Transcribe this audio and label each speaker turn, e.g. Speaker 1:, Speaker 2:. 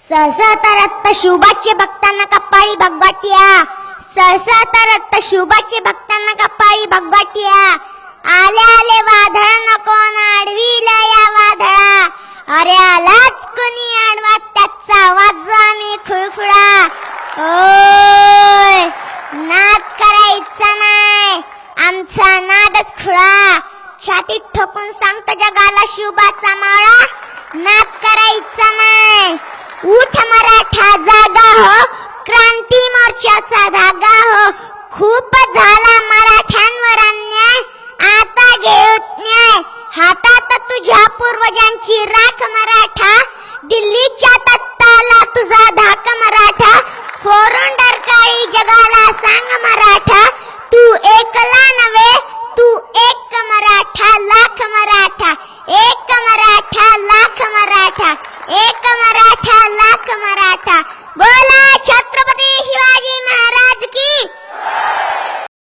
Speaker 1: सहसा रक्त शुभाचे भक्तांना कपाळी भगवटिया, सहसा रक्त शुभाचे भक्तांना कपाळी भगवटिया. आले आले वादळ नको आडवीला या वादळा, अरे आलाच कोणी आडवा त्याचा आवाज आम्ही खुळखुळा. ओय नाद करायचा नाही, आमचा नादच खुळा. छातीत ठोकून सांगतो जगाला शिवबाचा माळा, नाद करायचा नाही. उठ मराठा जागा हो, क्रांती मोर्चाचा धागा हो, खूप झाला